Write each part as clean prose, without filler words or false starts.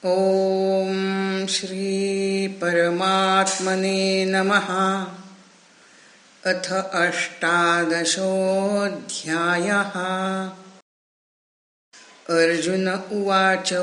ॐ श्री परमात्मने नमः। अथ अष्टादशोऽध्यायः। अर्जुन उवाच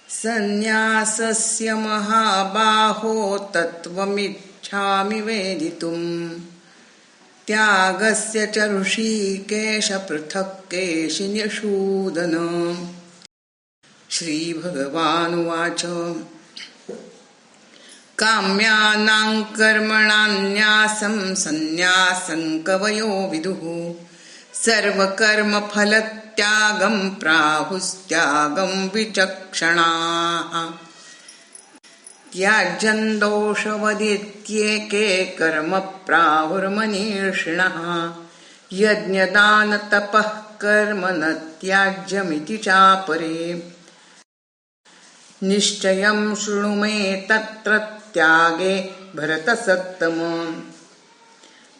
सन्न्यासस्य महाबाहो तत्त्वमिच्छामि वेदितुम् त्यागस्य च ऋषिकेश पृथक् केशिनिषूदन। श्रीभगवानुवाच काम्यानां कर्मणां न्यासं सन्न्यासं कवयो विदुः सर्वकर्मफलत्यागं प्राहुस्त्यागं विचक्षणाः। त्याज्यं दोषवदित्येके कर्म प्राहुर्मनीषिणः यज्ञदानतपः कर्म न त्याज्यमिति चापरे। निश्चयं शृणु मे तत्र त्यागे भरतसत्तम।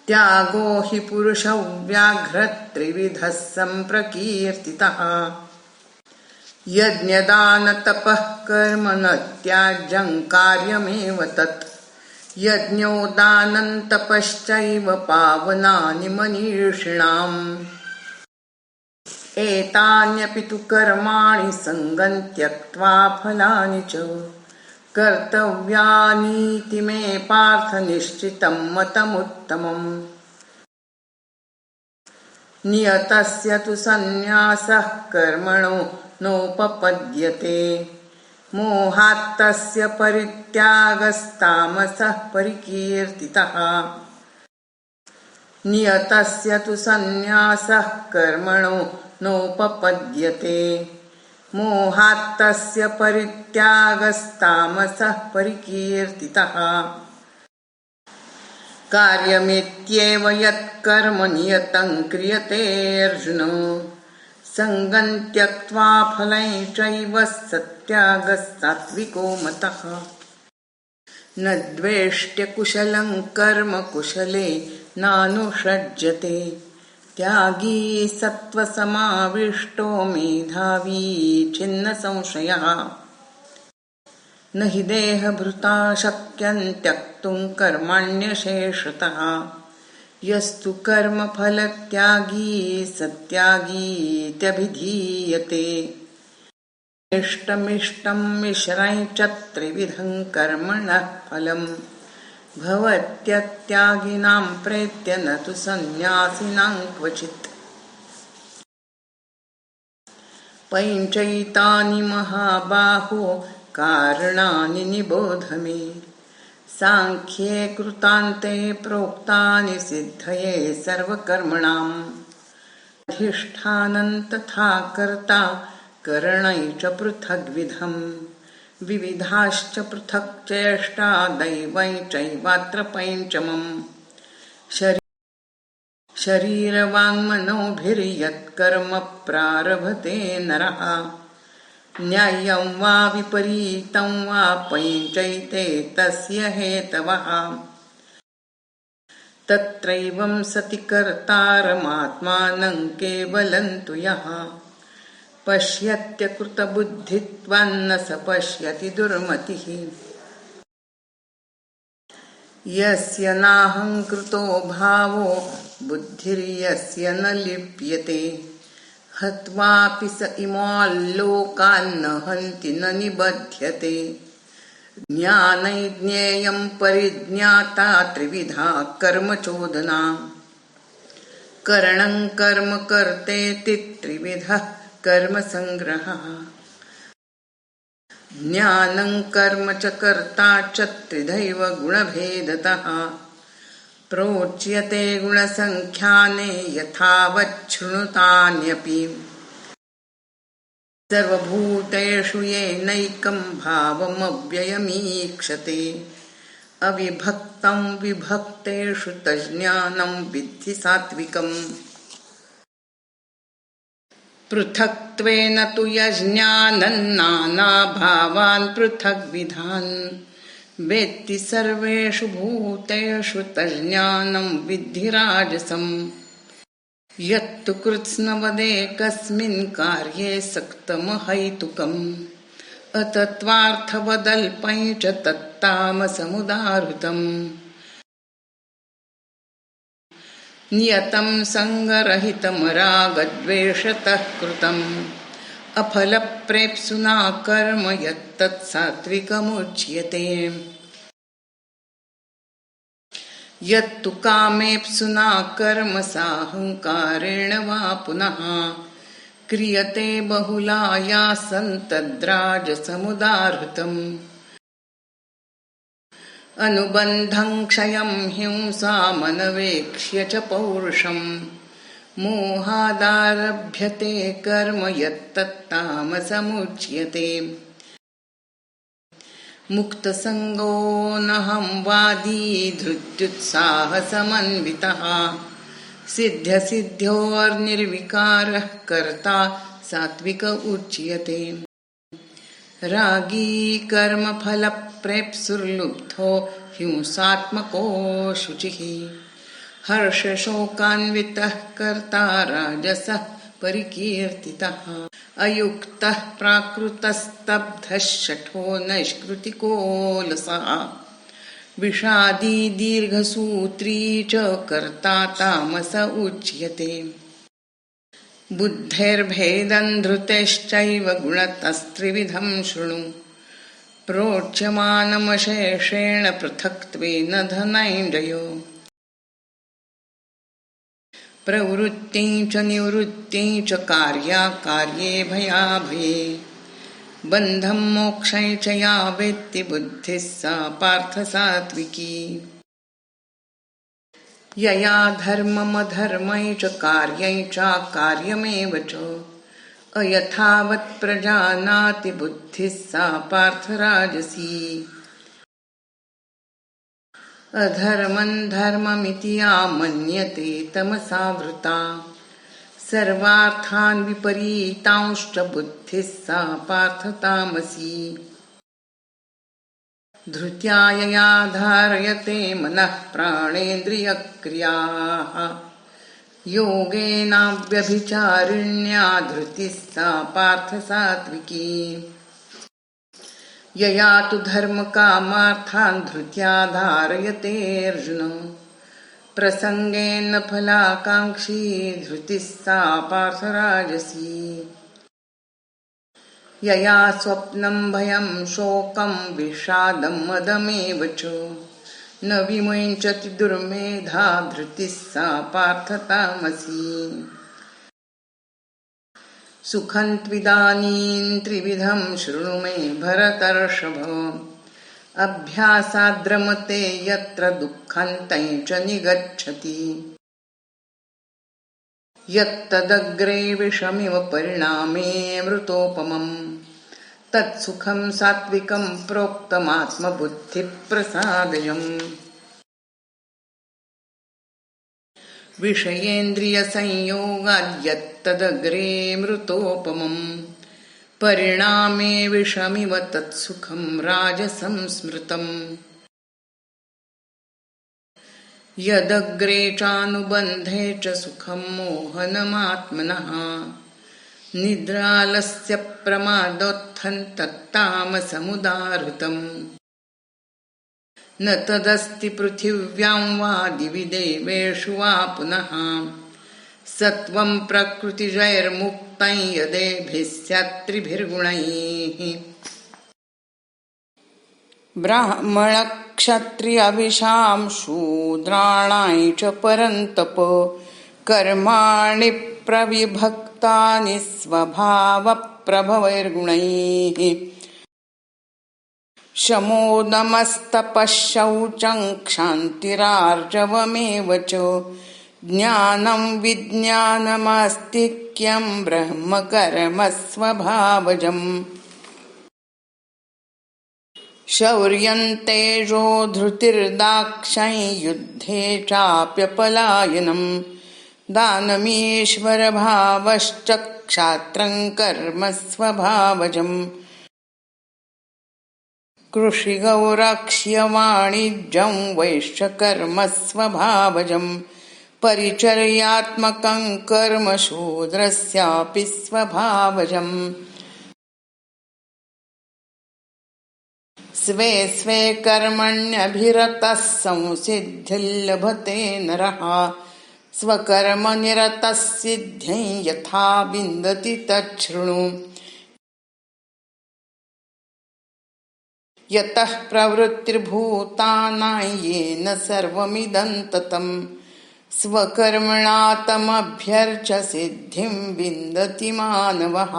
त्यागो हि पुरुषव्याघ्रत्रिविधः सम्प्रकीर्तितः यज्ञदानतपः कर्म न त्याज्यं कार्यमेव तत्। यज्ञो दानं तपश्चैव पावनानि मनीषिणाम् एतान्यपि तु कर्माणि सङ्गं त्यक्त्वा फलानि च कर्तव्यानीति मे पार्थ निश्चितं मतमुत्तमम्। नियतस्य तु सन्न्यासः कर्मणो नोपपद्यते मोहात्तस्य परित्यागस्तामसः परिकीर्तितः। नियतस्य तु सन्न्यासः कर्मणो नोपपद्यते मोहात्तस्य परित्यागस्तामसः परिकीर्तितः। कार्यमित्येव यत्कर्म नियतं क्रियते अर्जुन सङ्गं त्यक्त्वा फलं चैव सत्यागः सात्विको मतः। न द्वेष्ट्य कुशलं कर्म कुशले नानुषज्यते त्यागी सत्त्वसमाविष्टो मेधावी छिन्न संशयः। न हि देहभृता शक्यं त्यक्तुं कर्माण्यशेषतः यस्तु कर्मफलत्यागी सत्यागीत्यभिधीयते। इष्टमिष्टं मिश्रं च त्रिविधं कर्मणः फलम् भवत्यत्यागिनां प्रेत्य न तु सन्न्यासिनां क्वचित्। पञ्चैतानि महाबाहो कारणानि निबोध मे सांख्ये कृतान्ते प्रोक्तानि सिद्धये सर्वकर्मणाम्। अधिष्ठानं तथा कर्ता करणै च पृथग्विधम् विविधाश्च पृथक् चेष्टा दैवै चैवात्र पञ्चमम्। शरीरवाङ्मनोभिर्यत्कर्म प्रारभते नरः न्याय्यं वा विपरीतं वा पञ्चैते तस्य हेतवः। तत्रैवं सति कर्तारमात्मानं केवलं तु यः पश्यत्यकृतबुद्धित्वान्न स पश्यति दुर्मतिः। यस्य नाहङ्कृतो भावो बुद्धिर्यस्य न लिप्यते हत्वापि स इमाल्लोकान् न हन्ति न निबध्यते। ज्ञानैज्ञेयं परिज्ञाता त्रिविधा कर्म चोदना करणं कर्म कर्तेति त्रिविधः कर्म संग्रहः। ज्ञानं कर्म च कर्ता च त्रिधैव गुणभेदतः प्रोच्यते गुणसङ्ख्याने यथावच्छृणुतान्यपि। सर्वभूतेषु येनैकं भावमव्ययमीक्षते अविभक्तं विभक्तेषु तज्ज्ञानं विद्धि सात्विकम्। पृथक्त्वेन तु यज्ञानं नानाभावान् पृथग्विधान् वेत्ति सर्वेषु भूतेषु तज्ज्ञानं विद्धि राजसम्। यत्तु कृत्स्नवदेकस्मिन् कार्ये सक्तमहैतुकम् अतत्त्वार्थवदल्पं च तत्तामसमुदाहृतम् नियतं सङ्गरहितमरागद्वेषतः कृतम् अफलप्रेप्सुना कर्म यत्तत् सात्विकमुच्यते यत्तु कामेप्सुना कर्म साहंकारेण वा पुनः क्रियते बहुलायासं तद्राजसमुदाहृतम् अनुबन्धं क्षयं हिंसामनवेक्ष्य च पौरुषम् मोहादारभ्यते कर्म यत्तत्तामसमुच्यते मुक्तसङ्गो नहं वादी धृत्युत्साहसमन्वितः सिद्ध्यसिद्ध्योर्निर्विकारः कर्ता सात्विक उच्यते रागी कर्मफलप्रेप्सुर्लुब्धो हिंसात्मको शुचिः हर्षशोकान्वितः कर्ता राजसः परिकीर्तितः अयुक्तः प्राकृतस्तब्धः शठो नैष्कृतिकोलसः विषादी दीर्घसूत्री च कर्ता तामस उच्यते बुद्धेर्भेदं धृतेश्चैव गुणतस्त्रिविधं शृणु प्रोच्यमानमशेषेण पृथक्त्वेन धनञ्जयो प्रवृत्तिं च निवृत्तिं च कार्याकार्ये भयाभये बन्धं मोक्षं च या वेत्ति बुद्धिः सा पार्थ सात्विकी यया धर्ममधर्मं च कार्यं चाकार्यमेव च अयथावत् प्रजानाति बुद्धिः सा पार्थ राजसी अधर्मं धर्ममिति या मन्यते तमसावृता सर्वार्थान् विपरीतांश्च बुद्धिः सा पार्थ तामसी धृत्या यया धारयते मनः प्राणेन्द्रियक्रियाः योगेनाव्यभिचारिण्या धृतिः सा पार्थ सात्विकी यया तु धर्मकामार्थान् धृत्या धारयते अर्जुन प्रसंगेन फलाकांक्षी धृतिः सा पार्थ राजसी यया स्वप्नं भयं शोकं विषादं मदमेव च न विमुञ्चति दुर्मेधा धृतिः सा पार्थ तामसी सुखं त्विदानीं त्रिविधं शृणु मे भरतर्षभ अभ्यासाद्रमते यत्र दुःखं तं च निगच्छति यत्तदग्रे विषमिव परिणामे मृतोपमम् तत्सुखं सात्विकं प्रोक्तमात्मबुद्धिप्रसादयम् विषयेन्द्रियसंयोगाद्यत्तदग्रे मृतोपमम् परिणामे विषमिव तत्सुखं राजसं स्मृतम् यदग्रे चानुबन्धे च सुखं मोहनमात्मनः निद्रालस्य प्रमादोत्थं तत्तामसमुदाहृतम् न तदस्ति पृथिव्यां वा दिवि देवेषु वा पुनः सत्वं प्रकृतिजैर्मुक्तं यदेभिः स्यात् त्रिभिर्गुणैः ब्राह्मणक्षत्रियविषां शूद्राणां च परन्तप कर्माणि प्रविभक्तानि स्वभावप्रभवैर्गुणैः शमोदमस्तपश्शौचं क्षान्तिरार्जवमेव च ज्ञानं विज्ञानमास्तिक्यं ब्रह्मकर्म स्वभावजम् शौर्यं तेजो धृतिर्दाक्षं युद्धे चाप्यपलायनं दानमीश्वरभावश्च क्षात्रं कर्म स्वभावजम् कृषिगौरक्ष्यवाणिज्यं वैश्यकर्म स्वभावजम् परिचर्यात्मकं कर्म शूद्रस्यापि स्वभावजम् स्वे स्वे कर्मण्यभिरतः संसिद्धिर्लभते नरः स्वकर्मनिरतः सिद्धिं यथा विन्दति तच्छृणु यतः प्रवृत्तिर्भूतानां येन सर्वमिदं ततं स्वकर्मणा तमभ्यर्च्य सिद्धिं विन्दति मानवः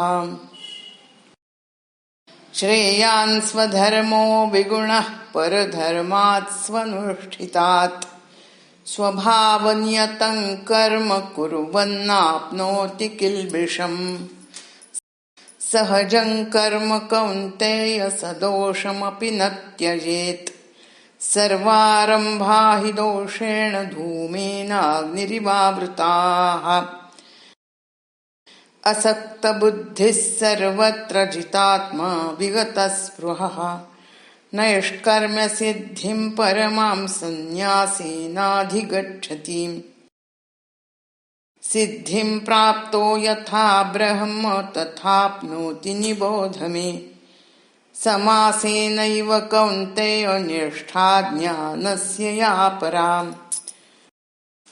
श्रेयान् स्वधर्मो विगुणः परधर्मात् स्वनुष्ठितात् स्वभावनियतं कर्म कुर्वन्नाप्नोति किल्बिषम् सहजं कर्म कौन्तेय सदोषमपि न त्यजेत् सर्वारम्भा हि दोषेण धूमेनाग्निरिवावृताः असक्तबुद्धिः सर्वत्र जितात्मा विगतस्पृहः नैष्कर्म्यसिद्धिं परमां सन्न्यासेनाधिगच्छति सिद्धिं प्राप्तो यथा ब्रह्म तथाप्नोति निबोध मे समासेनैव कौन्तेय निष्ठा ज्ञानस्य या परा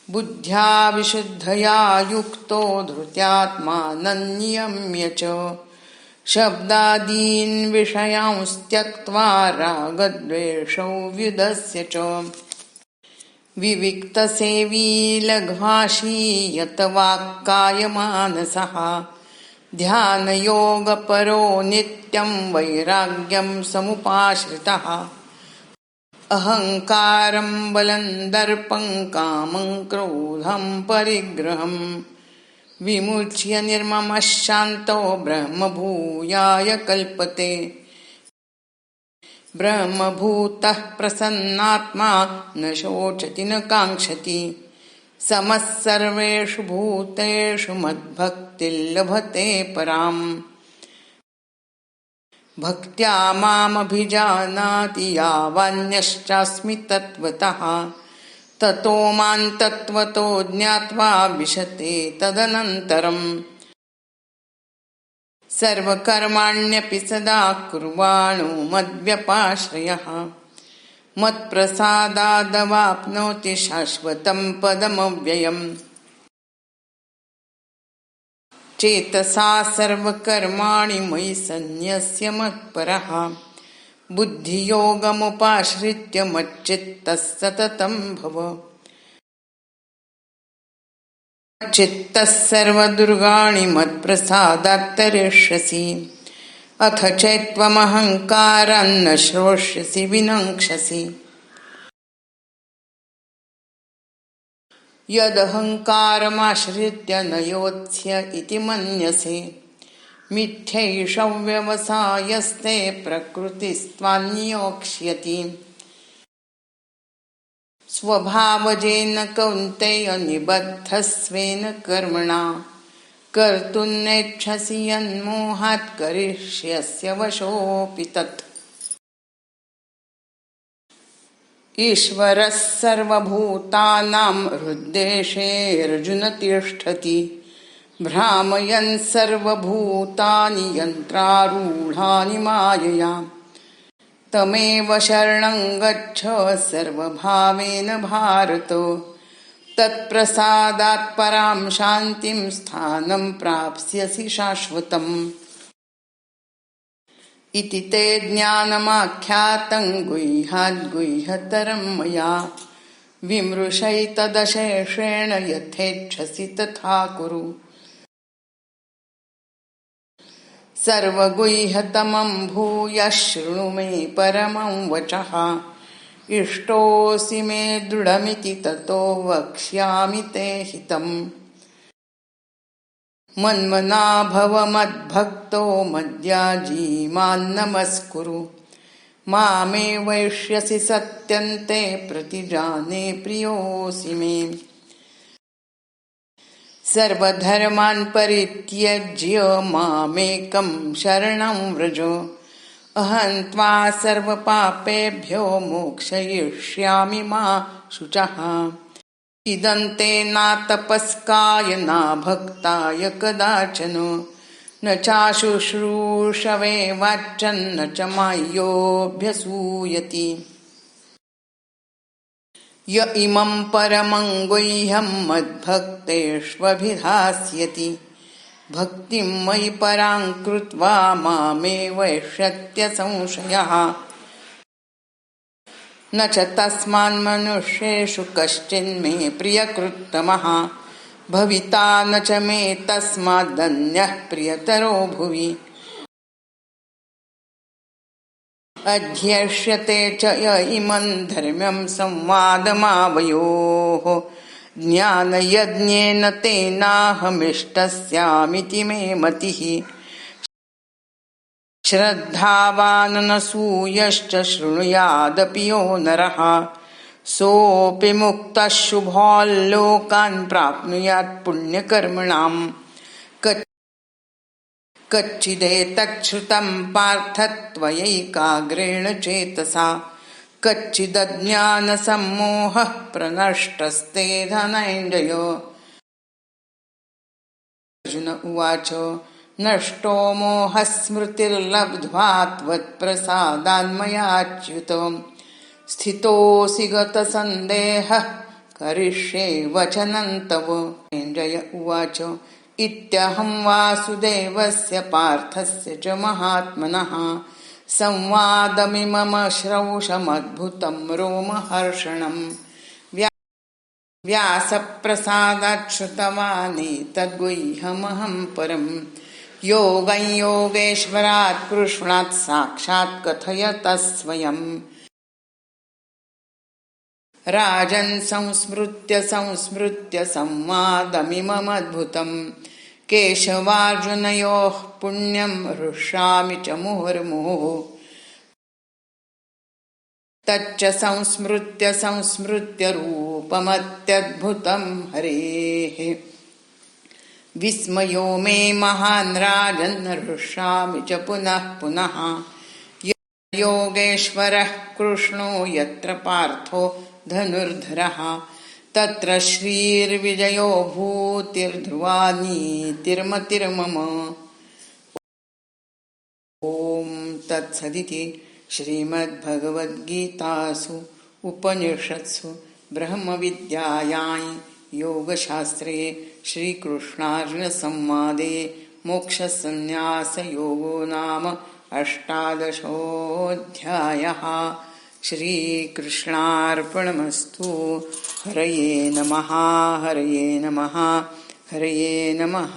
बुद्ध्या विशुद्धया युक्तो धृत्यात्मानन्नियम्य च शब्दादीन् विषयांस्त्यक्त्वा रागद्वेषौ व्युदस्य च विविक्तसेवी लघ्वाशी यतवाक्कायमानसः ध्यानयोगपरो नित्यं वैराग्यं समुपाश्रितः अहङ्कारं बलं दर्पं कामं क्रोधं परिग्रहं विमुच्य निर्ममः शान्तो ब्रह्मभूयाय कल्पते ब्रह्मभूतः प्रसन्नात्मा न शोचति न काङ्क्षति समः सर्वेषु भूतेषु मद्भक्तिर्लभते पराम् भक्त्या मामभिजानाति यावान्यश्चास्मि तत्त्वतः ततो मां तत्त्वतो ज्ञात्वा विशते तदनन्तरम् सर्वकर्माण्यपि सदा कुर्वाणो मद्व्यपाश्रयः मत्प्रसादादवाप्नोति शाश्वतं पदमव्ययम् चेतसा सर्वकर्माणि मयि सन्न्यस्य मत्परः बुद्धियोगमुपाश्रित्य मच्चित्तः सततं भव चित्तः सर्वदुर्गाणि मत्प्रसादात् तरिष्यसि अथ चैत्त्वमहङ्कारान् न श्रोष्यसि विनङ्क्षसि यदहङ्कारमाश्रित्य न योत्स्य इति मन्यसे मिथ्यैष व्यवसायस्ते प्रकृतिस्त्वान्नियोक्ष्यति स्वभावजेन कौन्तेय निबद्धस्वेन कर्मणा कर्तुं नेच्छसि यन्मोहात् करिष्यस्य वशोऽपि तत् ईश्वरः सर्वभूतानां हृद्देशेऽर्जुन तिष्ठति भ्रामयन् सर्वभूतानि यन्त्रारूढानि मायया तमेव शरणं गच्छ सर्वभावेन भारत तत्प्रसादात् परां शान्तिं स्थानं प्राप्स्यसि शाश्वतम् इति ते ज्ञानमाख्यातं गुह्याद्गुह्यतरं मया विमृशैतदशेषेण यथेच्छसि तथा कुरु सर्वगुह्यतमं भूयः शृणु मे परमं वचः इष्टोऽसि मे दृढमिति ततो वक्ष्यामि ते हितम् मन्मना भव मद्भक्तो मद्याजी मां नमस्कुरु मामे वैष्यसि सत्यन्ते प्रतिजाने प्रियोऽसि मे सर्वधर्मान् परित्यज्य मामेकं शरणं व्रज अहं त्वा सर्वपापेभ्यो मोक्षयिष्यामि मा शुचः इदं ते न तपस्काय न भक्ताय कदाचन न चाशुश्रूषवे वाच्यन्न च माय्योऽभ्यसूयति य इमं परमं गुह्यं मद्भक्तेष्वभिधास्यति भक्तिं मयि परां कृत्वा मामेव वैष्यत्य संशयः न च तस्मान्मनुष्येषु कश्चिन्मे प्रियकृत्तमः भविता न च मे तस्मादन्यः प्रियतरो भुवि अध्यक्ष्यते च य इमं धर्म्यं संवादमावयोः ज्ञानयज्ञेन तेनाहमिष्टस्यामिति मे मतिः श्रद्धावाननसूयश्च शृणुयादपि यो नरः सोऽपि मुक्तः शुभाल्लोकान् प्राप्नुयात् पुण्यकर्मणाम् कच्चिदेतच्छ्रुतं पार्थ त्वयैकाग्रेण चेतसा कच्चिदज्ञानसम्मोहः प्रनष्टस्ते धनञ्जय अर्जुन उवाच नष्टो मोहः स्मृतिर्लब्ध्वा त्वत्प्रसादान्मयाच्युत स्थितोऽसि गतसन्देहः करिष्ये वचनं तव सञ्जय उवाच इत्यहं वासुदेवस्य पार्थस्य च महात्मनः संवादमिमम श्रौषमद्भुतं रोमहर्षणम् व्यासप्रसादात् श्रुतवानेतद्गुह्यमहं परम् योगं योगेश्वरात् कृष्णात् साक्षात् कथयतः स्वयम् राजन् संस्मृत्य संवादमिममद्भुतं केशवार्जुनयोः पुण्यं हृष्यामि च मुहुर्मुहुः तच्च संस्मृत्य रूपमत्यद्भुतं हरेः विस्मयो मे महान् राजन् हृष्यामि च पुनः पुनः योगेश्वरः कृष्णो यत्र पार्थो धनुर्धरः तत्र श्रीर्विजयो भूतिर्ध्रुवा नीतिर्मतिर्मम ॐ तत्सदिति श्रीमद्भगवद्गीतासु उपनिषत्सु ब्रह्मविद्यायां योगशास्त्रे श्रीकृष्णार्जुनसंवादे मोक्षसंन्यासयोगो नाम अष्टादशोऽध्यायः। श्रीकृष्णार्पणमस्तु। हरये नमः, हरये नमः, हरये नमः।